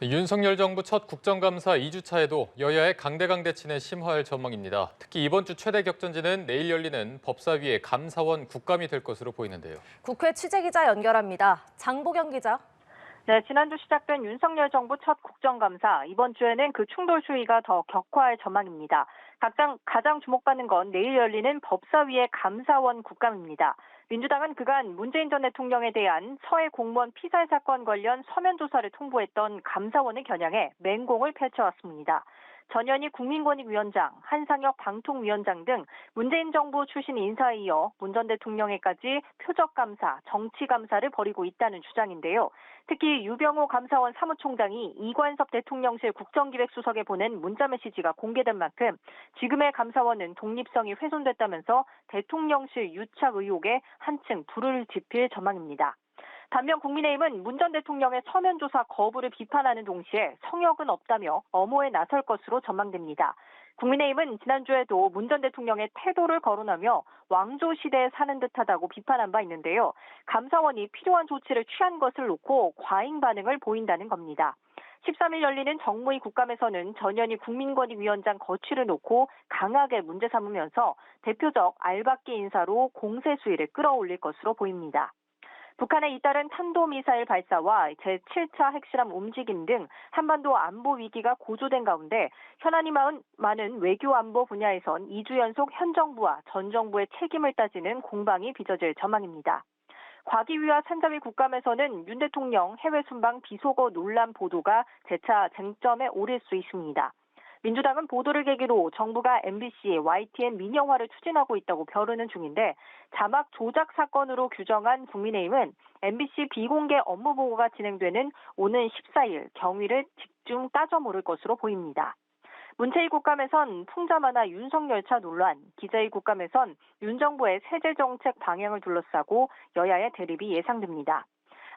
윤석열 정부 첫 국정감사 2주차에도 여야의 강대강대친에 심화할 전망입니다. 특히 이번 주 최대 격전지는 내일 열리는 법사위의 감사원 국감이 될 것으로 보이는데요. 국회 취재기자 연결합니다. 장보경 기자. 네, 지난주 시작된 윤석열 정부 첫 국정감사, 이번 주에는 그 충돌 수위가 더 격화할 전망입니다. 가장 주목받는 건 내일 열리는 법사위의 감사원 국감입니다. 민주당은 그간 문재인 전 대통령에 대한 서해 공무원 피살 사건 관련 서면 조사를 통보했던 감사원을 겨냥해 맹공을 펼쳐왔습니다. 전현희 국민권익위원장, 한상혁 방통위원장 등 문재인 정부 출신 인사에 이어 문 전 대통령에까지 표적감사, 정치감사를 벌이고 있다는 주장인데요. 특히 유병호 감사원 사무총장이 이관섭 대통령실 국정기획수석에 보낸 문자메시지가 공개된 만큼 지금의 감사원은 독립성이 훼손됐다면서 대통령실 유착 의혹에 한층 불을 지필 전망입니다. 반면 국민의힘은 문 전 대통령의 서면 조사 거부를 비판하는 동시에 성역은 없다며 엄호에 나설 것으로 전망됩니다. 국민의힘은 지난주에도 문 전 대통령의 태도를 거론하며 왕조 시대에 사는 듯하다고 비판한 바 있는데요. 감사원이 필요한 조치를 취한 것을 놓고 과잉 반응을 보인다는 겁니다. 13일 열리는 정무위 국감에서는 전현희 국민권익위원장 거취를 놓고 강하게 문제 삼으면서 대표적 알박기 인사로 공세 수위를 끌어올릴 것으로 보입니다. 북한의 잇따른 탄도미사일 발사와 제7차 핵실험 움직임 등 한반도 안보 위기가 고조된 가운데 현안이 많은 외교 안보 분야에선 2주 연속 현 정부와 전 정부의 책임을 따지는 공방이 빚어질 전망입니다. 과기위와 산자위 국감에서는 윤 대통령 해외 순방 비속어 논란 보도가 재차 쟁점에 오를 수 있습니다. 민주당은 보도를 계기로 정부가 MBC, YTN 민영화를 추진하고 있다고 벼르는 중인데 자막 조작 사건으로 규정한 국민의힘은 MBC 비공개 업무 보고가 진행되는 오는 14일 경위를 집중 따져 물을 것으로 보입니다. 문체위 국감에선 풍자만화 윤석열차 논란, 기자위 국감에선 윤 정부의 세제정책 방향을 둘러싸고 여야의 대립이 예상됩니다.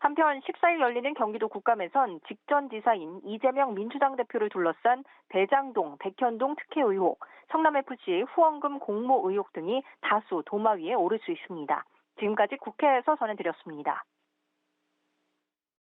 한편 14일 열리는 경기도 국감에선 직전 지사인 이재명 민주당 대표를 둘러싼 대장동, 백현동 특혜 의혹, 성남FC 후원금 공모 의혹 등이 다수 도마 위에 오를 수 있습니다. 지금까지 국회에서 전해드렸습니다.